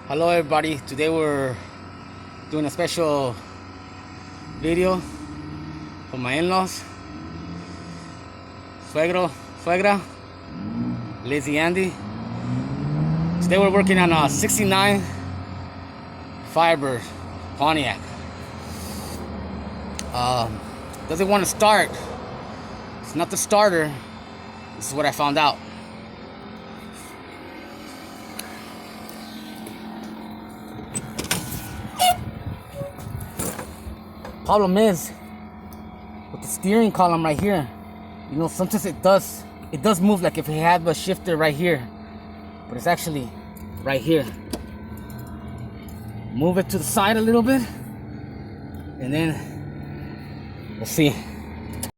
Hello everybody, today we're doing a special video for my in-laws, suegra, Lazy Andy. Today we're working on a 69 Firebird Pontiac. Doesn't want to start. It's not the starter. This is what I found out. Problem is with the steering column right here, you know, sometimes it does move, like if we have a shifter right here, but it's actually right here. Move it to the side a little bit and then we'll see.